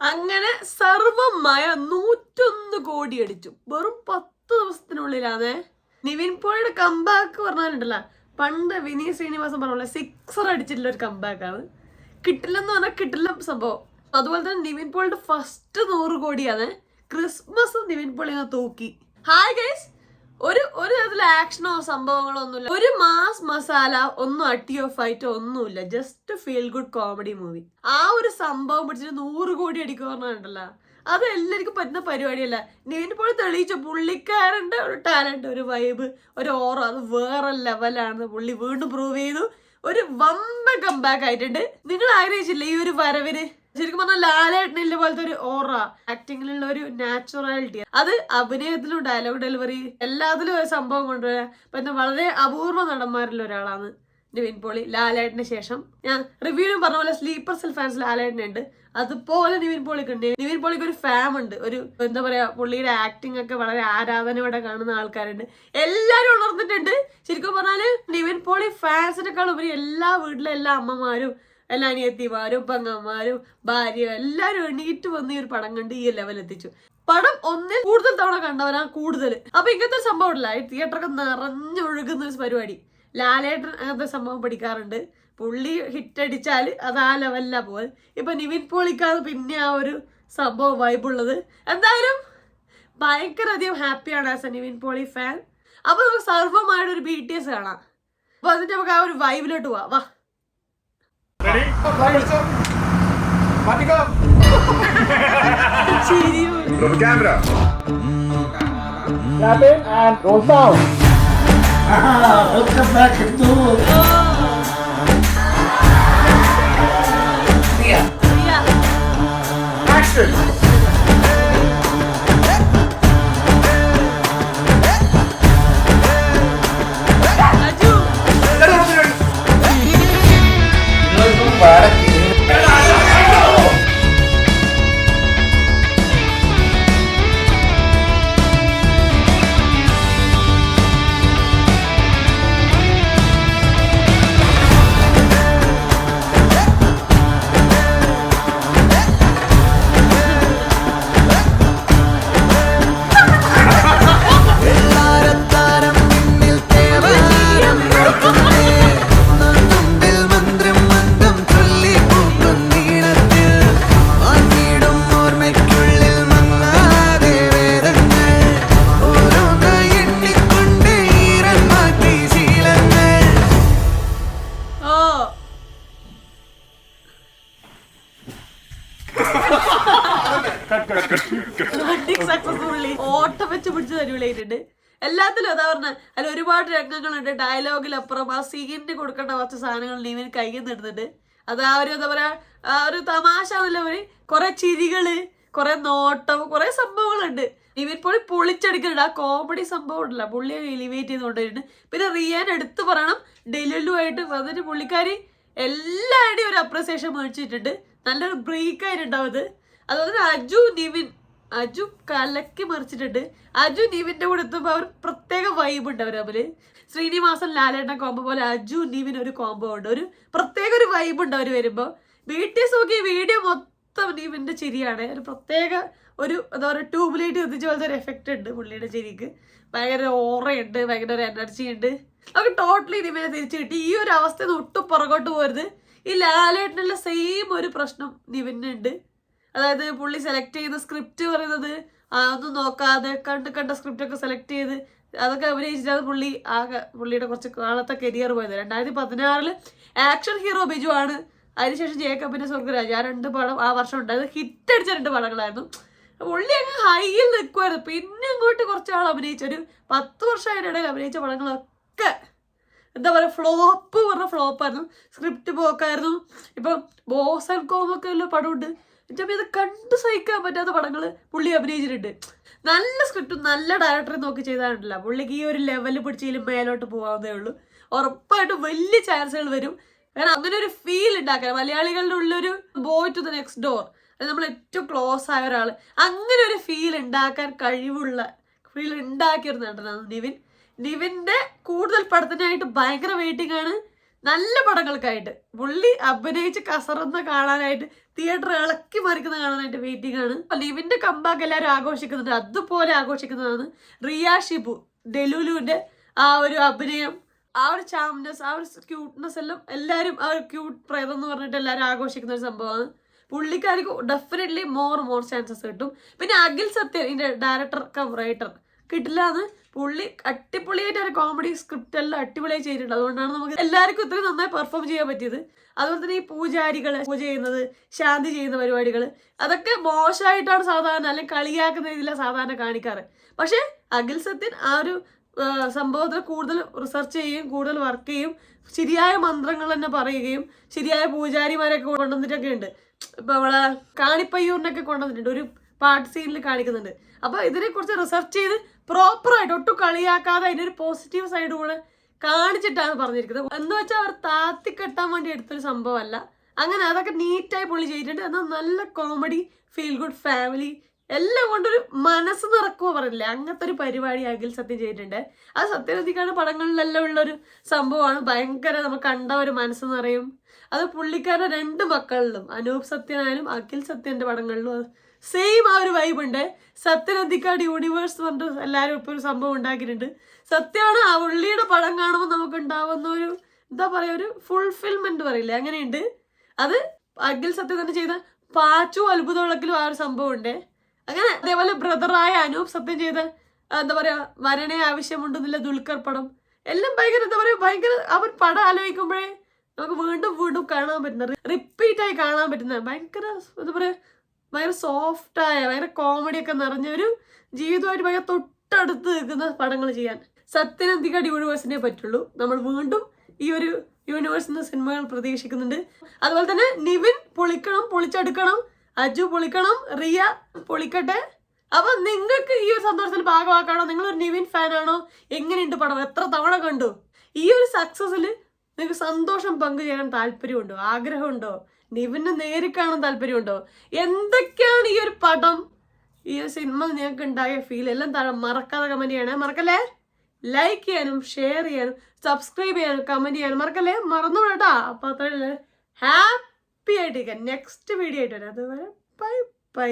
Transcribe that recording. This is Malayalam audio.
അങ്ങനെ സർവമായ 101 കോടി അടിച്ചു. വെറും 10 ദിവസത്തിനുള്ളിലാണേ. നിവിൻ പോളിയുടെ കംബാക്ക് പറഞ്ഞാലുണ്ടല്ലോ, പണ്ട് വിനീത് ശ്രീനിവാസൻ പറഞ്ഞ 6 അടിച്ചിട്ടുള്ള ഒരു കംബാക്കാണ്. കിട്ടില്ലെന്ന് പറഞ്ഞാൽ കിട്ടില്ല സംഭവം. അതുപോലെ തന്നെ നിവിൻ പോളിയുടെ ഫസ്റ്റ് 100 കോടിയാണ്. ക്രിസ്മസ് നിവിൻ പോളി തൂക്കി. ഹായ് ഗൈസ്, ഒരു തരത്തിലെ ആക്ഷനോ സംഭവങ്ങളോ ഒന്നുമില്ല, ഒരു മാസ് മസാല ഒന്നും, അട്ടിയോ ഫൈറ്റോ ഒന്നുമില്ല, just feel good comedy movie. ആ ഒരു സംഭവം പിടിച്ചിട്ട് 100 കോടി അടിക്കുക പറഞ്ഞിട്ടുണ്ടല്ലോ, അത് എല്ലാവർക്കും പറ്റുന്ന പരിപാടിയല്ല. നിവിൻ പോളി തെളിയിച്ചു പുള്ളിക്കാരൻ്റെ ഒരു ടാലന്റ്, ഒരു വൈബ്, ഒരു ഓറ, അത് വേറെ ലെവലാണ്. പുള്ളി വീണ്ടും പ്രൂവ് ചെയ്തു. ഒരു വമ്പ കംബാക്ക് ആയിട്ടുണ്ട്. നിങ്ങൾ ആഗ്രഹിച്ചില്ലേ ഈ ഒരു വരവിന്? ശരിക്കും പറഞ്ഞാൽ ലാലേട്ടനിലെ പോലത്തെ ഒരു ഓറ, ആക്ടിങ്ങിലുള്ള ഒരു നാച്ചുറാലിറ്റി, അത് അഭിനയത്തിലും ഡയലോഗ് ഡെലിവറി എല്ലാത്തിലും ഒരു സംഭവം കൊണ്ടുവരാൻ പറ്റുന്ന വളരെ അപൂർവ നടന്മാരിൽ ഒരാളാണ് നിവിൻ പോളി. ലാലേട്ടന് ശേഷം ഞാൻ റിവ്യൂലും പറഞ്ഞ പോലെ സ്ലീപ്പർ സെൽ ഫാൻസ് ലാലേട്ടനുണ്ട്, അതുപോലെ നിവിൻ പോളിക്ക് ഉണ്ട്. നിവിൻ പോളിക്ക് ഒരു ഫാം ഉണ്ട്, ഒരു എന്താ പറയാ, പുള്ളിയുടെ ആക്ടിങ് ഒക്കെ വളരെ ആരാധനയോടെ കാണുന്ന ആൾക്കാരുണ്ട്. എല്ലാരും ഉണർന്നിട്ടുണ്ട്. ശരിക്കും പറഞ്ഞാല് നിവിൻ പോളി ഫാൻസിനേക്കാൾ ഉപരി എല്ലാ വീട്ടിലെ എല്ലാ അമ്മമാരും, എല്ലാ അനിയത്തിമാരും, പെങ്ങന്മാരും, ഭാര്യ എല്ലാരും എണീറ്റ് വന്ന് ഈ ഒരു പടം കണ്ട് ഈ ലെവലെത്തിച്ചു. പടം ഒന്നിൽ കൂടുതൽ തവണ കണ്ടവനാ കൂടുതൽ. അപ്പൊ ഇങ്ങനത്തെ ഒരു സംഭവം ഇല്ല, ഈ തിയേറ്ററൊക്കെ നിറഞ്ഞൊഴുകുന്ന ഒരു പരിപാടി. ലാലേട്ടൻ അങ്ങനത്തെ സംഭവം പഠിക്കാറുണ്ട്. പുള്ളി ഹിറ്റടിച്ചാൽ അത് ആ ലെവലിലാ പോയത്. ഇപ്പൊ നിവിൻ പോളിക്കാണ് പിന്നെ ആ ഒരു സംഭവം വൈബുള്ളത്. എന്തായാലും ഭയങ്കര അധികം ഹാപ്പിയാണ് as a Nivin Pauly fan. അപ്പൊ നമുക്ക് സർവമായിട്ട് ഒരു BTS കാണാം. അപ്പൊ അതിന്റെ നമുക്ക് ആ ഒരു വൈബിലോട്ട് പോവാം. വാ. Ready? Roll camera. Clap it and roll sound. Welcome back to Action. Successfully ഓട്ടം വെച്ച് പിടിച്ച് തരുവിളായിട്ടുണ്ട്. എല്ലാത്തിലും അതാ പറഞ്ഞ, അതിൽ ഒരുപാട് രംഗങ്ങളുണ്ട്. ഡയലോഗിലപ്പുറം ആ സീനിന് കൊടുക്കേണ്ട കുറച്ച് സാധനങ്ങൾ നിവിൻ കയ്യിൽ നിന്ന് ഇടുന്നുണ്ട്. അത് ആ ഒരു എന്താ പറയാ, ആ ഒരു തമാശ എന്നല്ല, കുറെ ചിരികള്, കുറെ നോട്ടം, കുറെ സംഭവങ്ങളുണ്ട്. നിവിൻ പോളി പൊളിച്ചടിക്കുന്നുണ്ട്. ആ കോമഡി സംഭവം ഉണ്ടല്ല, പുള്ളിയെ എലിവേറ്റ് ചെയ്ത് കൊണ്ടുവരുന്നുണ്ട്. പിന്നെ റിയാൻ എടുത്തു പറയണം, ഡെലുലു ആയിട്ട് വന്നിട്ട് പുള്ളിക്കാരി എല്ലാവരുടെയും ഒരു അപ്രിസിയേഷൻ മേടിച്ചിട്ടുണ്ട്. നല്ലൊരു ബ്രേക്ക് ആയിട്ടുണ്ടാവും അത്. അതുപോലെ തന്നെ അജു കലക്കി മറിച്ചിട്ടുണ്ട്. അജു നിവിന്റെ കൂടെ എത്തുമ്പോൾ അവർ പ്രത്യേക വൈബ് ഉണ്ട് അവർ തമ്മില്. ശ്രീനിവാസൻ ലാലേട്ടൻ കോംബോ പോലെ അജു നിവിൻ ഒരു കോംബോ ഉണ്ട്, ഒരു പ്രത്യേക ഒരു വൈബ് ഉണ്ട് അവർ വരുമ്പോൾ. BTS നോക്കി വീഡിയോ മൊത്തം നിവിന്റെ ചിരിയാണ്. ഒരു പ്രത്യേക ഒരു എന്താ പറയുക, ട്യൂബ്ലൈറ്റ് കത്തിച്ച പോലത്തെ ഒരു എഫക്റ്റ് ഉണ്ട് പുള്ളിയുടെ ചിരിക്ക്. ഭയങ്കര ഓറയുണ്ട്, ഭയങ്കര ഒരു എനർജി ഉണ്ട്. നമുക്ക് ടോട്ടലി നിവിനെ തിരിച്ചു കിട്ടി. ഈ ഒരു അവസ്ഥയിൽ ഒട്ടും പുറകോട്ട് പോരുത്. ഈ ലാലേട്ടനുള്ള സെയിം ഒരു പ്രശ്നം നിവിനുണ്ട്. അതായത് പുള്ളി സെലക്ട് ചെയ്ത സ്ക്രിപ്റ്റ് പറയുന്നത് ഒന്നും നോക്കാതെ കണ്ട സ്ക്രിപ്റ്റ് ഒക്കെ സെലക്ട് ചെയ്ത് അതൊക്കെ അഭിനയിച്ചിട്ടാണ് പുള്ളിയുടെ കുറച്ച് കാലത്തെ കരിയർ പോയത്. 2016 ആക്ഷൻ ഹീറോ ബിജു ആണ്. അതിനുശേഷം ജേക്കബിന്റെ സ്വർഗരാജ്, ആ 2 പടം ആ വർഷം ഉണ്ടായത്. ഹിറ്റ് അടിച്ച 2 പടങ്ങളായിരുന്നു. പുള്ളി അങ്ങ് ഹൈയിൽ നിൽക്കുമായിരുന്നു. പിന്നെ അങ്ങോട്ട് കുറച്ചാൾ അഭിനയിച്ച, ഒരു 10 വർഷം അതിനിടയിൽ അഭിനയിച്ച പടങ്ങളൊക്കെ എന്താ പറയുക, ഫ്ലോപ്പ് പറഞ്ഞ ഫ്ലോപ്പായിരുന്നു. സ്ക്രിപ്റ്റ് പോക്കായിരുന്നു. ഇപ്പം ബോസ് ആൻഡ് കോമൊക്കെ ഉള്ള പടമുണ്ട്. ഇത് കണ്ടു സഹിക്കാൻ പറ്റാത്ത പടങ്ങൾ പുള്ളി അഭിനയിച്ചിട്ടുണ്ട്. നല്ല സ്ക്രിപ്റ്റും നല്ല ഡയറക്ടറെ നോക്കി ചെയ്താലുണ്ടല്ല, പുള്ളിക്ക് ഈ ഒരു ലെവലിൽ പിടിച്ചതിലും മേലോട്ട് പോകാവുന്നേ ഉള്ളൂ. ഉറപ്പായിട്ടും വലിയ ചാൻസുകൾ വരും. കാരണം അങ്ങനെ ഒരു ഫീൽ ഉണ്ടാക്കാൻ, മലയാളികളുടെ ഉള്ളൊരു boy to the next door, അത് നമ്മൾ ഏറ്റവും ക്ലോസ് ആയ ഒരാൾ, അങ്ങനെ ഒരു ഫീൽ ഉണ്ടാക്കാൻ ഫീൽ ഉണ്ടാക്കിയ ഒരു നടനാണ് നിവിൻ. നിവിന്റെ കൂടുതൽ പടത്തിനായിട്ട് ഭയങ്കര വെയിറ്റിംഗ് ആണ്. നല്ല പടങ്ങൾക്കായിട്ട് പുള്ളി അഭിനയിച്ച് കസറന്ന് കാണാനായിട്ട് തിയേറ്റർ ഇളക്കി മറിക്കുന്ന കാണാനായിട്ട് വെയിറ്റിംഗ് ആണ്. ലിവിന്റെ കമ്പാക്ക് എല്ലാവരും ആഘോഷിക്കുന്നുണ്ട്, അതുപോലെ ആഘോഷിക്കുന്നതാണ് റിയ ഷിബു. ഡെലുലുവിന്റെ ആ ഒരു അഭിനയം, ആ ഒരു ചാംനെസ്, ആ ഒരു ക്യൂട്ട്നെസ് എല്ലാം എല്ലാവരും ആ ഒരു ക്യൂട്ട് പ്രേതം എന്ന് പറഞ്ഞിട്ട് എല്ലാവരും ആഘോഷിക്കുന്ന ഒരു സംഭവമാണ്. പുള്ളിക്കാർക്ക് ഡെഫിനറ്റ്ലി മോർ ചാൻസസ് കിട്ടും. പിന്നെ അഖിൽ സത്യൻ ഇതിന്റെ ഡയറക്ടർ കം റൈറ്റർ കിട്ടില്ലാന്ന് പുള്ളി അടിപൊളിയായിട്ട് ഒരു കോമഡി സ്ക്രിപ്റ്റ് എല്ലാം അടിപൊളിയായി ചെയ്തിട്ടുണ്ട്. അതുകൊണ്ടാണ് നമുക്ക് എല്ലാവർക്കും ഇത്രയും നന്നായി പെർഫോം ചെയ്യാൻ പറ്റിയത്. അതുപോലെ തന്നെ ഈ പൂജാരികൾ പൂജ ചെയ്യുന്നത്, ശാന്തി ചെയ്യുന്ന പരിപാടികൾ, അതൊക്കെ മോശമായിട്ടാണ് സാധാരണ അല്ലെങ്കിൽ കളിയാക്കുന്ന രീതിയിലാണ് സാധാരണ കാണിക്കാറ്. പക്ഷെ അഖിൽ സത്യൻ ആ ഒരു സംഭവത്തിൽ കൂടുതൽ റിസർച്ച് ചെയ്യുകയും കൂടുതൽ വർക്ക് ചെയ്യും, ശരിയായ മന്ത്രങ്ങൾ തന്നെ പറയുകയും ശരിയായ പൂജാരിമാരൊക്കെ കൊണ്ടുവന്നിട്ടൊക്കെ ഉണ്ട്. ഇപ്പൊ നമ്മളെ കാണിപ്പയ്യൂരിനൊക്കെ കൊണ്ടുവന്നിട്ടുണ്ട്, ഒരു പാട്ട് സീനിൽ കാണിക്കുന്നുണ്ട്. അപ്പൊ ഇതിനെക്കുറിച്ച് റിസർച്ച് ചെയ്ത് പ്രോപ്പറായിട്ട് ഒട്ടും കളിയാക്കാതെ അതിൻ്റെ ഒരു പോസിറ്റീവ് സൈഡ് കൂടെ കാണിച്ചിട്ടാണ് പറഞ്ഞിരിക്കുന്നത്. എന്ന് വെച്ചാൽ അവർ താത്തിക്കെട്ടാൻ വേണ്ടി എടുത്തൊരു സംഭവമല്ല. അങ്ങനെ അതൊക്കെ നീറ്റായി പുള്ളി ചെയ്തിട്ടുണ്ട്. എന്നാൽ നല്ല കോമഡി, ഫീൽ ഗുഡ്, ഫാമിലി എല്ലാം കൊണ്ടൊരു മനസ്സ് നിറക്കുക പറയില്ലേ, അങ്ങനത്തെ ഒരു പരിപാടി അഖിൽ സത്യം ചെയ്തിട്ടുണ്ട്. അത് സത്യനന്ദിക്കാണ് പടങ്ങളിലെല്ലാം ഉള്ളൊരു സംഭവമാണ്. ഭയങ്കര നമ്മൾ കണ്ട ഒരു മനസ്സ് നിറയും. അത് പുള്ളിക്കാരുടെ 2 മക്കളിലും, അനൂപ് സത്യനായാലും അഖിൽ സത്യന്റെ പടങ്ങളിലും സെയിം ആ ഒരു വൈബ് ഉണ്ട്. സത്യനന്ദിക്കാട് യൂണിവേഴ്സ് പറഞ്ഞിട്ട് എല്ലാവരും ഇപ്പോൾ ഒരു സംഭവം ഉണ്ടാക്കിയിട്ടുണ്ട്. സത്യമാണ് ആ ഉള്ളിയുടെ പടം കാണുമ്പോൾ നമുക്ക് ഉണ്ടാവുന്ന ഒരു എന്താ പറയുക, ഒരു ഫുൾഫിൽമെന്റ് പറയില്ലേ, അങ്ങനെയുണ്ട്. അത് അഖിൽ സത്യം തന്നെ ചെയ്ത പാച്ചു അത്ഭുത വിളക്കിലും ആ ഒരു സംഭവം ഉണ്ട്. അങ്ങനെ അതേപോലെ ബ്രദറായ അനൂപ് സത്യം ചെയ്ത എന്താ പറയാ വരണേ ആവശ്യമുണ്ടെന്നില്ല ദുൽഖർ പടം എല്ലാം ഭയങ്കര എന്താ പറയാ ഭയങ്കര ആ ഒരു പടം ആലോചിക്കുമ്പോഴേ നമുക്ക് വീണ്ടും വീണ്ടും കാണാൻ പറ്റുന്ന, റിപ്പീറ്റായി കാണാൻ പറ്റുന്ന, ഭയങ്കര എന്താ പറയാ ഭയങ്കര സോഫ്റ്റായ, ഭയങ്കര കോമഡിയൊക്കെ നിറഞ്ഞ ഒരു ജീവിതമായിട്ട് ഭയങ്കര തൊട്ടടുത്ത് നിൽക്കുന്ന പടങ്ങൾ ചെയ്യാൻ സത്യനന്ദിക്കാട് യൂണിവേഴ്സിനെ പറ്റുള്ളൂ. നമ്മൾ വീണ്ടും ഈ ഒരു യൂണിവേഴ്സിൽ നിന്ന് സിനിമകൾ പ്രതീക്ഷിക്കുന്നുണ്ട്. അതുപോലെ തന്നെ നിവിൻ പൊളിക്കണം, പൊളിച്ചെടുക്കണം, അജു പൊളിക്കണം, റിയ പൊളിക്കട്ടെ. അപ്പൊ നിങ്ങൾക്ക് ഈ ഒരു സന്തോഷത്തിൽ ഭാഗമാക്കാണോ? നിങ്ങളൊരു നിവിൻ ഫാനാണോ? എങ്ങനെയുണ്ട് പടം? എത്ര തവണ കണ്ടു? ഈ ഒരു സക്സസിൽ നിങ്ങൾക്ക് സന്തോഷം പങ്കുചേരാൻ താല്പര്യമുണ്ടോ? ആഗ്രഹമുണ്ടോ? നിവിനെ നേരിൽ കാണാൻ താല്പര്യമുണ്ടോ? എന്തൊക്കെയാണ് ഈ ഒരു പടം, ഈ ഒരു സിനിമ നിങ്ങൾക്ക് ഉണ്ടായ ഫീൽ എല്ലാം താഴെ മറക്കാതെ കമന്റ് ചെയ്യണേ. മറക്കല്ലേ? ലൈക്ക് ചെയ്യാനും ഷെയർ ചെയ്യാനും സബ്സ്ക്രൈബ് ചെയ്യാനും കമന്റ് ചെയ്യാനും മറക്കല്ലേ, മറന്നുകൂടാ. അപ്പൊ അത്രയല്ലേ, ഹാപ്പി ആയിട്ടിരിക്കാം. നെക്സ്റ്റ് വീഡിയോ ആയിട്ട് വരാം. അതുവരെ ബൈ ബൈ.